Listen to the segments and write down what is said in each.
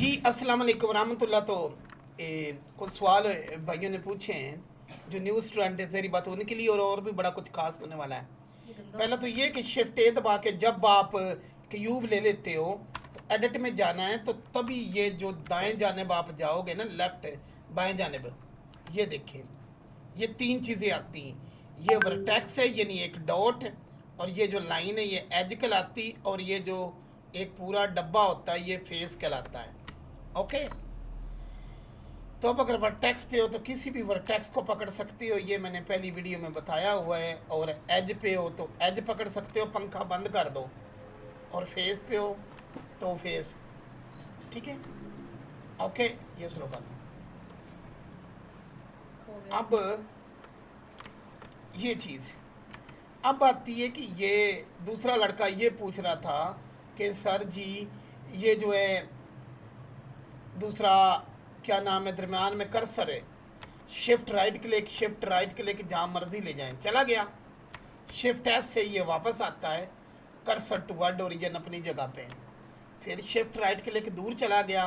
जी अस्सलाम वालेकुम रहमतुल्लाह। तो कुछ सवाल भाइयों ने पूछे हैं जो न्यू स्टूडेंट है, तेरी बात उनके लिए और भी बड़ा कुछ खास होने वाला है। पहला तो ये कि शिफ्ट ए दबा के जब आप क्यूब ले लेते हो तो एडिट में जाना है, तो तभी ये जो दाएं जानिब आप जाओगे ना, लेफ्ट बाएं जानिब, ये देखें, ये तीन चीज़ें आती हैं। ये वर्टेक्स है यानी एक डॉट, और ये जो लाइन है ये एज कहलाती, और ये जो एक पूरा डब्बा होता है ये फेस कहलाता है। ओके, तो अब अगर वर्टेक्स पे हो तो किसी भी वर्टेक्स को पकड़ सकते हो, ये मैंने पहली वीडियो में बताया हुआ है। और एज पे हो तो एज पकड़ सकते हो, पंखा बंद कर दो। और फेस पे हो तो फेस। ठीक है, ओके, ये शुरू कर लो। अब ये चीज़ अब आती है कि ये दूसरा लड़का ये पूछ रहा था कि सर जी ये जो है दूसरा क्या नाम है, दरमियान में कर्सर है, शिफ्ट राइट क्लिक जहाँ मर्जी ले जाएं, चला गया। शिफ्ट एस से ये वापस आता है, कर्सर टुवर्ड ओरिजिन अपनी जगह पे। फिर शिफ्ट राइट क्लिक दूर चला गया।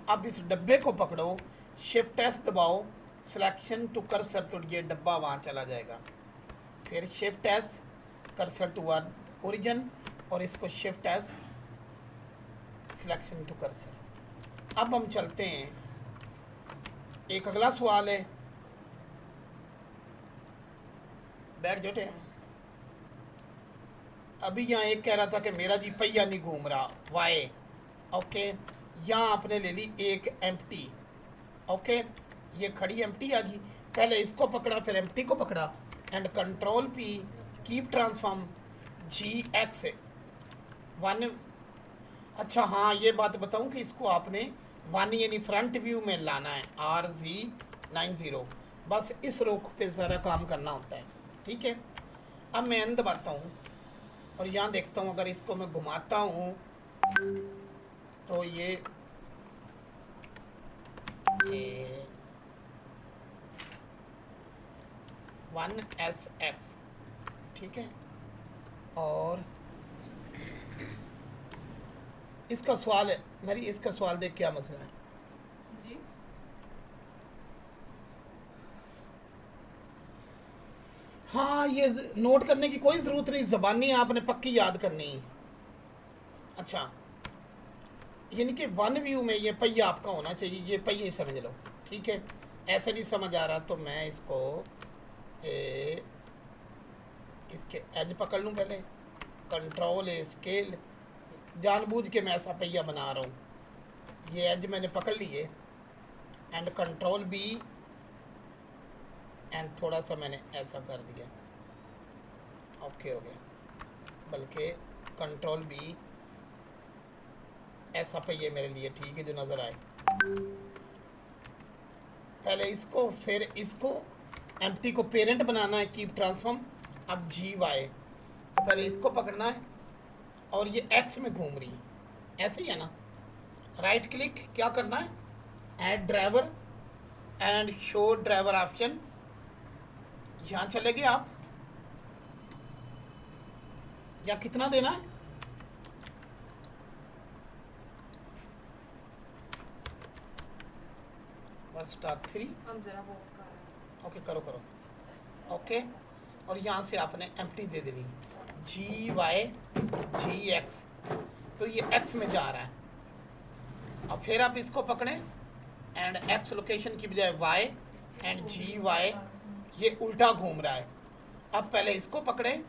अब इस डब्बे को पकड़ो, शिफ्ट एस दबाओ, सिलेक्शन टू कर्सर, तो ये डब्बा वहाँ चला जाएगा। फिर shift S, cursor toward origin, और इसको shift S, selection to cursor. अब हम चलते हैं, एक अगला सवाल है, बैठ जोटे। अभी यहाँ एक कह रहा था कि मेरा जी पहिया नहीं घूम रहा, वाई। ओके, यहाँ आपने ले ली एक एम्प्टी। ओके, ये खड़ी एम्प्टी आ गई, पहले इसको पकड़ा फिर एम्प्टी को पकड़ा, and control P, keep transform G X one. अच्छा हाँ, ये बात बताऊँ कि इसको आपने वन यानी फ्रंट व्यू में लाना है, RZ90, बस इस रुख पे सारा काम करना होता है। ठीक है, अब मैं एन दबाता हूँ और यहाँ देखता हूँ, अगर इसको मैं घुमाता हूँ तो ये 1SX, ठीक है। और इसका सवाल है मेरी, इसका सवाल देख क्या मसला है जी। हाँ, ये नोट करने की कोई ज़रूरत नहीं, ज़बानी आपने पक्की याद करनी है। अच्छा, यानी कि वन व्यू में ये पहिया आपका होना चाहिए, ये पहिए समझ लो। ठीक है, ऐसे नहीं समझ आ रहा तो मैं इसको इसके एज पकड़ लूँ पहले, कंट्रोल स्केल, जानबूझ के मैं ऐसा पहिया बना रहा हूँ। ये एज मैंने पकड़ लिए, एंड कंट्रोल बी, एंड थोड़ा सा मैंने ऐसा कर दिया। ओके हो गया, बल्कि कंट्रोल बी, ऐसा पहिए मेरे लिए ठीक है जो नज़र आए। पहले इसको फिर इसको, एम्प्टी को पेरेंट बनाना है, कीप ट्रांसफॉर्म। अब GY, तो पहले इसको पकड़ना है और ये X में घूम रही है, ऐसे ही है ना। राइट क्लिक क्या करना है, add driver and show driver option, यहाँ चले गए आप, या कितना देना है, स्टार 3। हम जरा वो कर रहे हैं। ओके, करो करो, ओके। और यहाँ से आपने एम्प्टी दे देनी, GY GX, तो ये X में जा रहा है। अब फिर आप इसको पकड़ें, एंड X लोकेशन की बजाय Y, एंड GY, ये उल्टा घूम रहा है। अब पहले इसको पकड़ें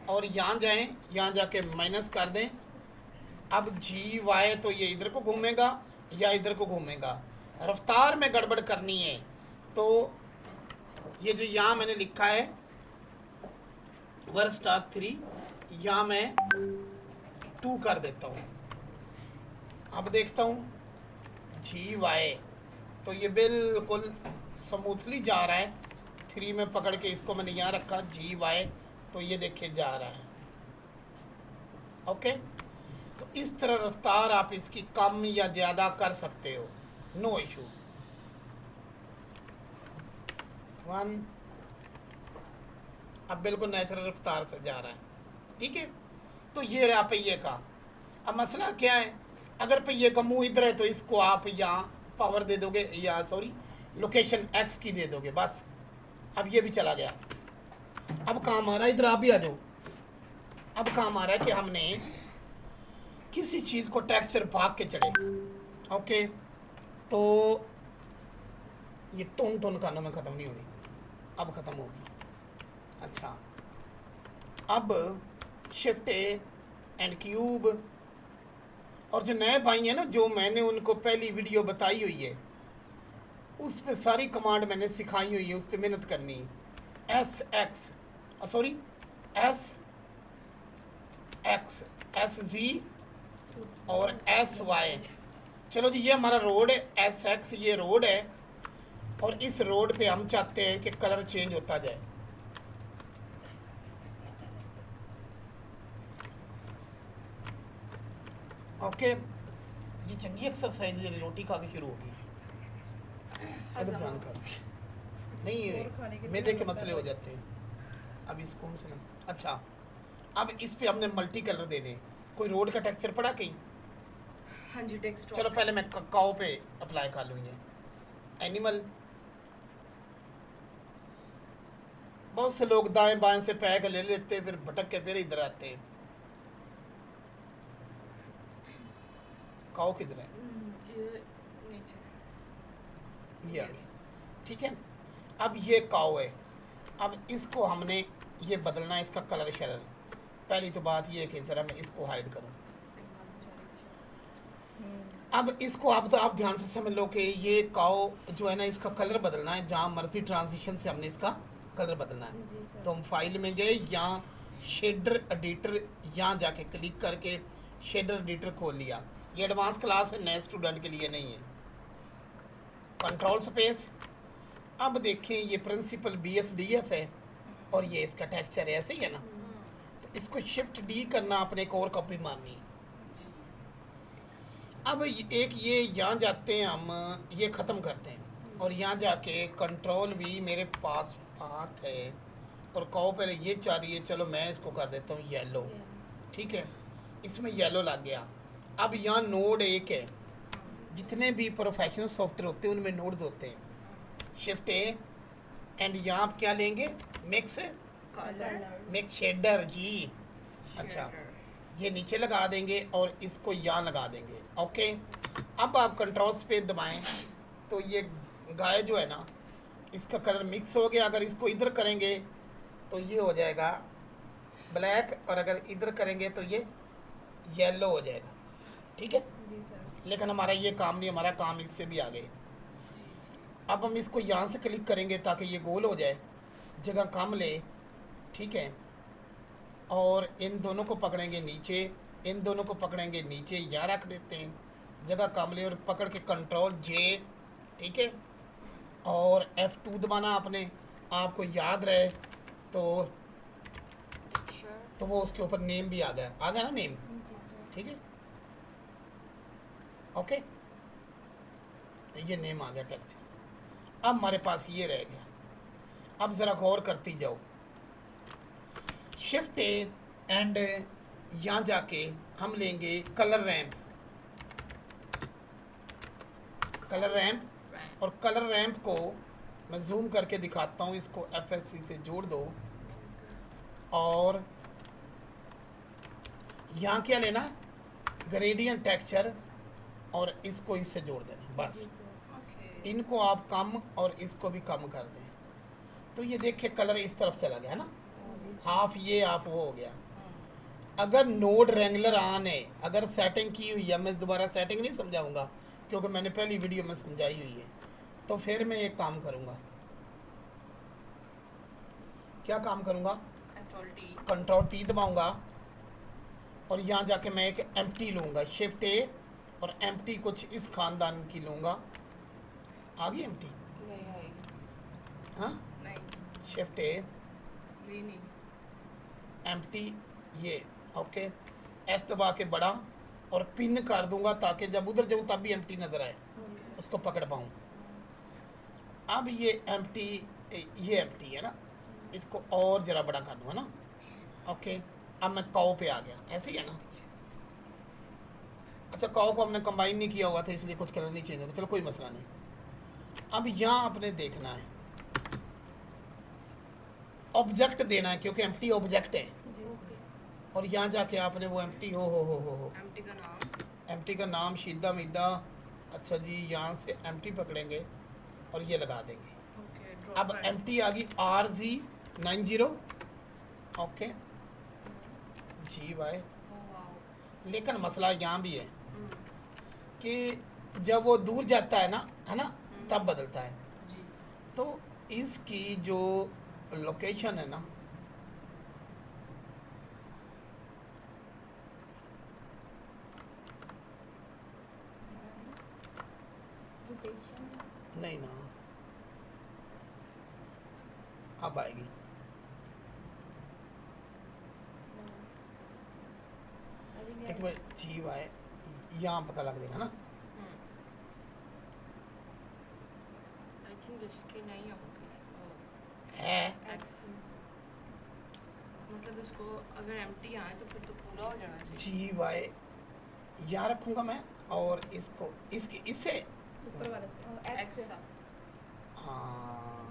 और यहाँ जाएं, यहाँ जाके माइनस कर दें। अब GY तो ये इधर को घूमेगा या इधर को घूमेगा, रफ्तार में गड़बड़ करनी है तो ये जो यहाँ मैंने लिखा है *3, यहाँ मैं 2 कर देता हूँ। अब देखता हूँ GY, तो ये बिल्कुल स्मूथली जा रहा है। 3 में पकड़ के इसको मैंने यहाँ रखा, GY, तो ये देखिए जा रहा है। ओके, तो इस तरह रफ्तार आप इसकी कम या ज़्यादा कर सकते हो, नो इशू। 1, अब बिल्कुल नेचुरल रफ्तार से जा रहा है। ठीक है, तो ये रहा पहिए का। अब मसला क्या है, अगर पे ये का मुंह इधर है तो इसको आप यहाँ पावर दे दोगे, या सॉरी लोकेशन एक्स की दे दोगे, बस। अब ये भी चला गया। अब काम आ रहा है, इधर आप भी आ जाओ। अब काम आ रहा है कि हमने किसी चीज़ को टेक्सचर भाग के चढ़े। ओके, तो ये टोन टोन कानों में ख़त्म नहीं होनी, अब ख़त्म होगी। अच्छा, अब शिफ्ट ए एंड क्यूब, और जो नए भाई हैं ना, जो मैंने उनको पहली वीडियो बताई हुई है उस पे सारी कमांड मैंने सिखाई हुई है, उस पर मेहनत करनी है। S x sorry S x S G और एस वाई। चलो जी, ये हमारा रोड है, एस एक्स ये रोड है, और इस रोड पे हम चाहते हैं कि कलर चेंज होता जाए। ओके, ये चंगी एक्सरसाइज है, रोटी खा के शुरू होगी। अगर ध्यान कर और खाने नहीं, के मैदे लिए के होता मसले है। हो जाते हैं। अब इस कौन से ना, अच्छा, अब इस पे हमने मल्टी कलर देने। कोई रोड का टेक्सचर पड़ा कहीं? हाँ जी, टेक्स्ट चलो पहले मैं काओ पे अप्लाई कर लूँ ये एनिमल। बहुत से लोग दाएं बाएं से पैक ले लेते हैं, फिर भटक के फिर इधर आते हैं। काओ किधर है? ये नीचे। ये आ गई, ठीक है। अब ये काओ है, अब इसको हमने ये बदलना है, इसका कलर शलर। पहली तो बात ये है कि ज़रा मैं इसको हाइड करूँ। अब इसको आप ध्यान से समझ लो कि ये काओ जो है ना, इसका कलर बदलना है। जहाँ मर्जी ट्रांजिशन से हमने इसका कलर बदलना है। जी सर। तो हम फाइल में गए, यहाँ शेडर एडिटर, यहाँ जाके क्लिक करके शेडर एडिटर खोल लिया। ये एडवांस क्लास है, नए स्टूडेंट के लिए नहीं है। कंट्रोल स्पेस, अब देखें ये प्रिंसिपल BSDF है और ये इसका टेक्सचर है, ऐसे ही है ना। तो इसको शिफ्ट D करना, अपने एक और कॉपी मारनी है। अब एक ये यहाँ जाते हैं हम, ये ख़त्म करते हैं, और यहाँ जाके कंट्रोल V मेरे पास हाथ है, और काओ पहले ये चाह रही है। चलो मैं इसको कर देता हूँ येलो, ठीक है, इसमें येलो लग गया। अब यहाँ नोड एक है, जितने भी प्रोफेशनल सॉफ्टवेयर होते हैं उनमें नोड्स होते हैं। शिफ्ट ए एंड यहाँ आप क्या लेंगे? मिक्स मिक्स शेडर जी। अच्छा, ये नीचे लगा देंगे और इसको यहाँ लगा देंगे। ओके, अब आप कंट्रोल स्पेस दबाएं तो ये गाय जो है ना, इसका कलर मिक्स हो गया। अगर इसको इधर करेंगे तो ये हो जाएगा ब्लैक, और अगर इधर करेंगे तो ये येलो हो जाएगा, ठीक है। जी सर। लेकिन हमारा ये काम नहीं, हमारा काम इससे भी आगे। अब हम इसको यहाँ से क्लिक करेंगे ताकि ये गोल हो जाए, जगह कम ले, ठीक है। और इन दोनों को पकड़ेंगे नीचे, इन दोनों को पकड़ेंगे नीचे, यहाँ रख देते हैं, जगह कम ले, और पकड़ के कंट्रोल J, ठीक है। और F2 दबाना आपने, आपको याद रहे तो वो उसके ऊपर नेम भी आ गया ना नेम, जी सर। ठीक है। ओके, तो ये नेम आ गया टेक्स्ट। अब हमारे पास ये रह गया। अब ज़रा गौर करती जाओ, शिफ्ट ए एंड यहाँ जाके हम लेंगे कलर रैंप, कलर रैंप, और कलर रैंप को मैं जूम करके दिखाता हूँ। इसको FSC से जोड़ दो, और यहाँ क्या लेना, ग्रेडियंट टेक्सचर, और इसको इससे जोड़ देना, बस। ओके। इनको आप कम और इसको भी कम कर दें, तो ये देखिए कलर इस तरफ चला गया ना, हाफ ये हाफ वो हो गया। अगर नोड रेंगुलर ऑन है, अगर सेटिंग की हुई है, मैं दोबारा सेटिंग नहीं समझाऊंगा क्योंकि मैंने पहली वीडियो में समझाई हुई है, तो फिर मैं एक काम करूंगा। क्या काम करूंगा? कंट्रोल T दबाऊंगा, और यहाँ जाके मैं एक एम्प्टी लूँगा, शिफ्ट ए, और एम्प्टी कुछ इस खानदान की लूँगा। आ गई एम्प्टी? नहीं आएगी। हाँ, नहीं शिफ्ट ए नहीं। एम्प्टी, ये ओके। एस दबा के बड़ा, और पिन कर दूंगा ताकि जब उधर जाऊँ तब भी एम्प्टी नज़र आए, उसको पकड़ पाऊँ। अब ये एम्प्टी, ये एम्प्टी है ना, इसको और ज़रा बड़ा कर दूँगा ना। ओके, अब मैं काओ पे आ गया, ऐसे ही है ना। अच्छा काओ को हमने कंबाइन नहीं किया हुआ था इसलिए कुछ कलर नहीं चेंज होगा, चलो कोई मसला नहीं। अब यहाँ आपने देखना है ऑब्जेक्ट देना है क्योंकि एम्प्टी ऑब्जेक्ट है, ओके और यहाँ जाके आपने वो एम्प्टी हो एम्प्टी का नाम एम्प्टी का नाम शीदा मीदा। अच्छा जी यहाँ से एम्प्टी पकड़ेंगे और ये लगा देंगे। ओके ड्रॉ अब एम्प्टी आ गई RZ90 ओके GY। वाओ लेकिन मसला यहाँ भी है हम्म, कि जब वो दूर जाता है ना तब बदलता है। जी तो इसकी जो लोकेशन है ना रोटेशन नहीं ना अब आएगी। एक बार GY यहाँ पता लग जाएगा ना। आई थिंक इसकी नहीं होगी है एक्स, मतलब इसको अगर एम्प्टी आए तो फिर तो पूरा हो जाना चाहिए। GY यहाँ रखूँगा मैं और इसको इसकी इससे ऊपर वाला से एक्स एक्स से हाँ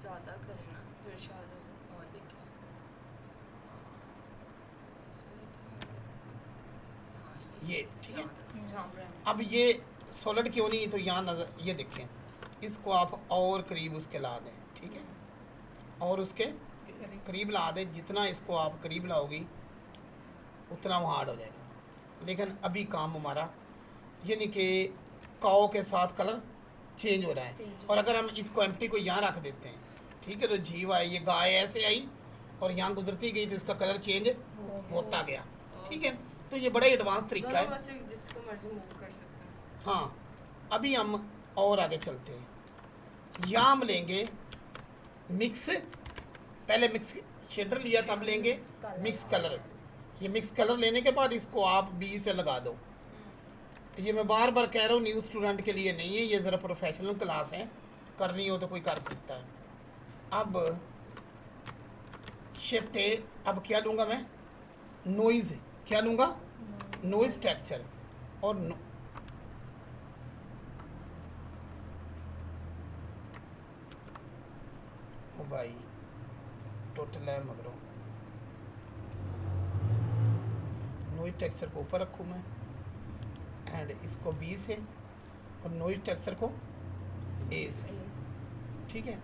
ज़्यादा करें ना फिर शायद और देखें। हाँ, ये ठीक है। जहाँ पर है। अब ये सॉलिड क्यों नहीं तो यहाँ नजर ये देखें, इसको आप और करीब उसके ला दें, ठीक है, और उसके करीब ला दें। जितना इसको आप करीब लाओगी उतना वो हार्ड हो जाएगा। लेकिन अभी काम हमारा यानी कि काओ के साथ कलर चेंज हो रहा है, और अगर हम इसको एम्प्टी को यहाँ रख देते हैं, ठीक है, तो GY ये गाय ऐसे आई और यहाँ गुजरती गई तो इसका कलर चेंज होता गया, ठीक है। तो ये बड़ा एडवांस तरीका दोनों है। में से जिसको मर्जी मूव कर सकते हैं। हाँ अभी हम और आगे चलते हैं। यहाँ हम लेंगे मिक्स, पहले मिक्स शेडर लिया तब लेंगे मिक्स कलर। ये मिक्स कलर लेने के बाद इसको आप B से लगा दो। ये मैं बार बार कह रहा हूँ न्यू स्टूडेंट के लिए नहीं है, ये ज़रा प्रोफेशनल क्लास है, करनी हो तो कोई कर सकता है। अब शिफ्ट A, अब क्या लूँगा मैं, नॉइज़, क्या लूँगा, नॉइज़ टेक्सचर, और ओ भाई टोटल है मगरों, नॉइज़ टेक्सचर को ऊपर रखूँ मैं एंड इसको B से और नॉइज़ टेक्सचर को A से, ठीक है।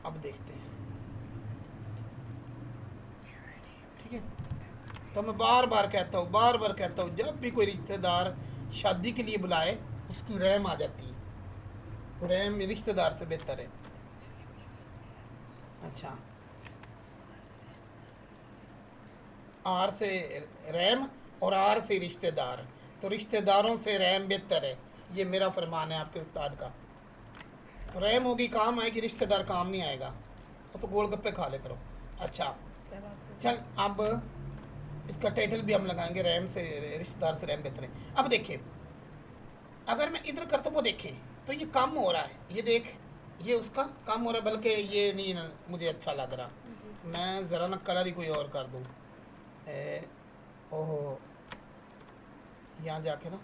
अब देखते हैं, ठीक है। तो मैं बार बार कहता हूँ जब भी कोई रिश्तेदार शादी के लिए बुलाए उसकी रैम आ जाती है, तो रैम रिश्तेदार से बेहतर है। अच्छा R से रैम और R से रिश्तेदार, तो रिश्तेदारों से रैम बेहतर है, ये मेरा फरमान है आपके उस्ताद का। रैम होगी काम आएगी, रिश्तेदार काम नहीं आएगा, तो गोलगप्पे खा ले करो। अच्छा चल अब इसका टाइटल भी हम लगाएंगे, रैम से रिश्तेदार से रैम बेहतर है। अब देखें अगर मैं इधर करता वो देखें तो ये कम हो रहा है, ये देख ये उसका कम हो रहा है, बल्कि ये नहीं ना मुझे अच्छा लग रहा। मैं ज़रा ना कलर ही कोई और कर दूँ। ओहो यहाँ जाके ना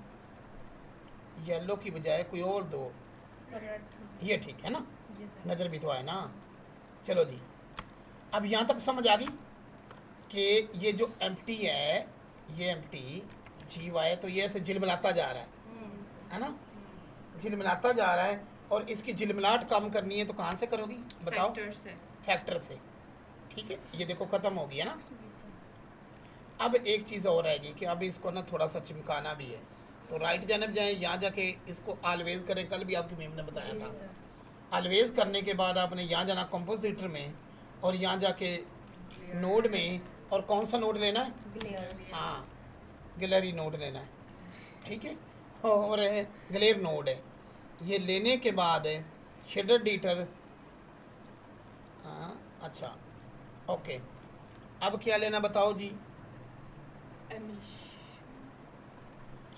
येलो की बजाय कोई और दो, ये ठीक है ना, नज़र भी तो आए ना। चलो जी अब यहाँ तक समझ आ गई कि ये जो एम्प्टी है, ये एम्प्टी GY, तो ये ऐसे झिलमिलाता जा रहा है ना, झिलमिलाता जा रहा है, और इसकी झिलमिलाहट कम करनी है तो कहाँ से करोगी बताओ, फैक्टर से, ठीक है। ये देखो ख़त्म हो गया ना। अब एक चीज़ और आएगी कि अब इसको ना थोड़ा सा चिमकाना भी है, तो राइट जानब जाएं, यहाँ जाके इसको ऑलवेज करें, कल भी आपकी मैम ने बताया था। ऑलवेज करने के बाद आपने यहाँ जाना कंपोजिटर में, और यहाँ जाके नोड में, और कौन सा नोड लेना है, हाँ गैलरी नोड लेना है, ठीक है, और ग्लेयर नोड है। ये लेने के बाद शेडर एडिटर, हाँ अच्छा ओके। अब क्या लेना बताओ जी,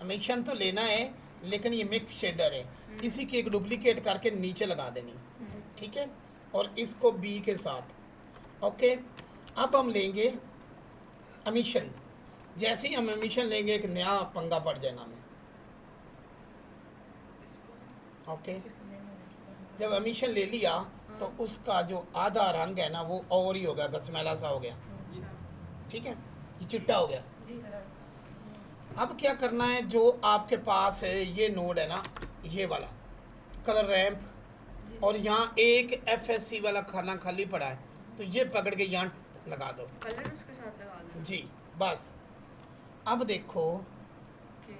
एमिशन तो लेना है, लेकिन ये मिक्स शेडर है, इसी की एक डुप्लीकेट करके नीचे लगा देनी, ठीक है, और इसको B के साथ, ओके। अब हम लेंगे एमिशन, जैसे ही हम एमिशन लेंगे एक नया पंगा पड़ जाएगा हमें। इसको ओके, जब एमिशन ले लिया तो उसका जो आधा रंग है ना वो और ही हो गया, गसमैला सा हो गया। अच्छा ठीक है, ये चिट्टा हो गया। जी सर। अब क्या करना है, जो आपके पास है ये नोड है ना, ये वाला कलर रैंप, और यहाँ एक FSC वाला खाना खाली पड़ा है, तो ये पकड़ के यहाँ लगा दो कलर उसके साथ लगा दो जी। बस अब देखो, कि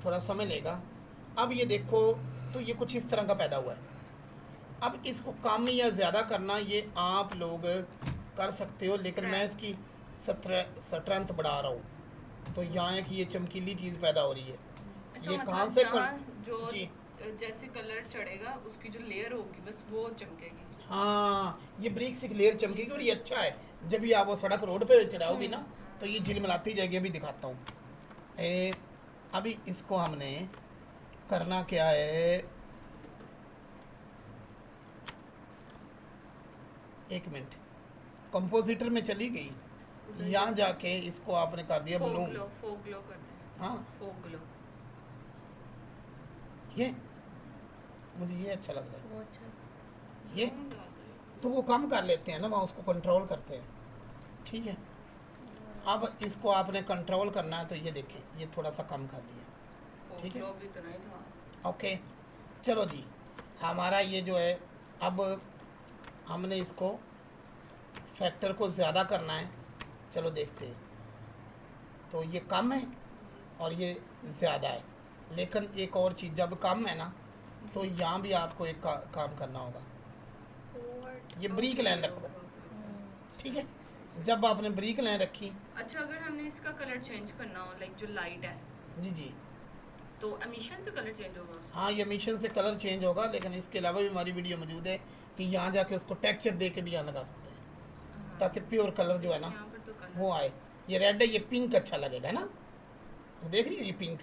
थोड़ा समय लेगा। अब ये देखो, तो ये कुछ इस तरह का पैदा हुआ है। अब इसको कम या ज़्यादा करना ये आप लोग कर सकते हो, लेकिन मैं इसकी स्ट्रेंथ बढ़ा रहा हूँ। तो यहाँ है कि ये चमकीली चीज़ पैदा हो रही है। अच्छा ये मतलब कहाँ से जहाँ जो जी जैसे कलर चढ़ेगा उसकी जो लेयर होगी बस वो चमकेगी। हाँ, ये ब्रिक से लेयर चमकेगी और ये अच्छा है। जब भी आप वो सड़क रोड पे चढ़ाओगी ना तो ये झिलमिलाती जाएगी। अभी दिखाता हूँ। अभी इसको हमने करना क्या है, एक मिनट, कंपोजिटर में चली गई, यहाँ जाके इसको आपने कर दिया ब्लू। फोक ग्लो करते हैं। हाँ, फोक ग्लो ये मुझे ये अच्छा लग रहा है। वो अच्छा। ये तो वो कम कर लेते हैं ना, वहाँ उसको कंट्रोल करते हैं। ठीक है, अब इसको आपने कंट्रोल करना है तो ये देखें, ये थोड़ा सा कम कर लिया। फोक ठीक है। ग्लो भी इतना ही था। ओके, चलो जी, हमारा ये जो है, अब हमने इसको फैक्टर को ज़्यादा करना है। चलो देखते हैं। तो ये कम है और ये ज़्यादा है, लेकिन एक और चीज़, जब कम है ना तो यहाँ भी आपको एक काम करना होगा। ये ब्रीक लाइन रखो। ठीक है, जब आपने ब्रीक लाइन रखी। अच्छा, अगर हमने इसका कलर चेंज करना हो, लाइक जो लाइट है, जी जी, तो एमिशन से कलर चेंज होगा उसका? हाँ, ये मिशन से कलर चेंज होगा, लेकिन इसके अलावा भी हमारी वीडियो मौजूद है कि यहाँ जाके उसको टेक्सचर दे के भी यहाँ लगा सकते हैं, ताकि प्योर कलर जो है ना यहाँ पर तो कलर वो आए। ये रेड है, ये पिंक अच्छा लगेगा ना, वो देख रही है ये पिंक।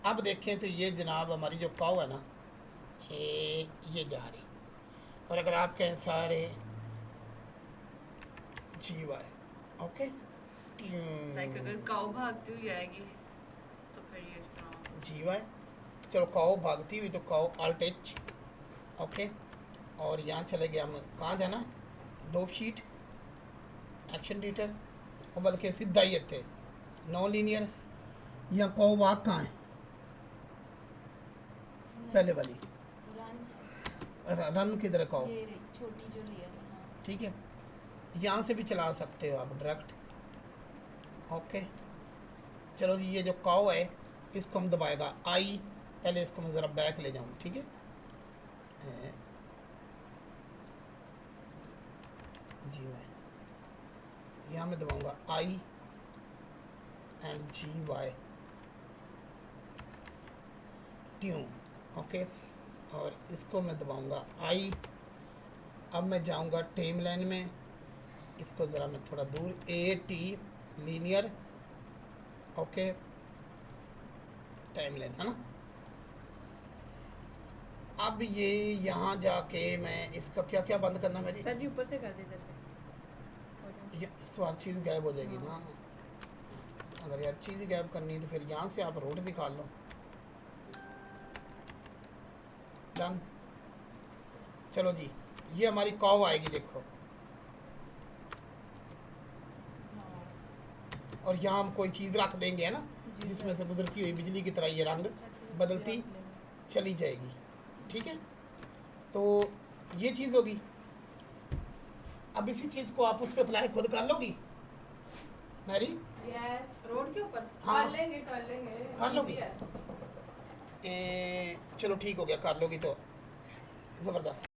अब देखें तो ये जनाब हमारी जो काव है ना, ये जा रही, और अगर आप कहें सारे GY, ओके, लाइक अगर काऊ भागती हुई आएगी तो फिर ये इस तरह। GY, चलो काव भागती हुई तो काव Alt H, ओके, और यहाँ चले गए हम, कहाँ जाना, डोप शीट, एक्शन डिटेल, और बल्कि सीधा ही थे नॉन लीनियर। यहाँ काव भाग कहाँ है, पहले वाली रन की तरह काव, ये रही छोटी जो लेयर है। हाँ। ठीक है, यहाँ से भी चला सकते हो आप डायरेक्ट। ओके, चलो जी, ये जो काव है इसको हम दबाएगा आई। पहले इसको मैं ज़रा बैक ले जाऊँ, ठीक है, GY, यहाँ मैं दबाऊँगा आई एंड GY ट्यून, ओके, और इसको मैं दबाऊँगा आई। अब मैं जाऊँगा टाइम लाइन में, इसको ज़रा मैं थोड़ा दूर, AT linear, okay, time line है ना। अब ये यहाँ जाके मैं इसका क्या क्या बंद करना मेरी, सर जी ऊपर से कर दे, इधर से हो जाए। ये तो हर चीज़ गायब हो जाएगी ना। अगर ये हर चीज़ गायब करनी है तो फिर यहाँ से आप रोड निकाल लो। डन, चलो जी, ये हमारी काव आएगी देखो, और यहाँ हम कोई चीज़ रख देंगे है ना, जिसमें से गुजरती हुई बिजली की तरह ये रंग बदलती चली जाएगी। ठीक है, तो ये चीज़ होगी। अब इसी चीज़ को आप उस पर अप्लाई खुद कर लोगी मैरी, रोड के ऊपर हाँ। कर लेंगे कर लोगी, चलो ठीक हो गया, कर लोगी तो ज़बरदस्त।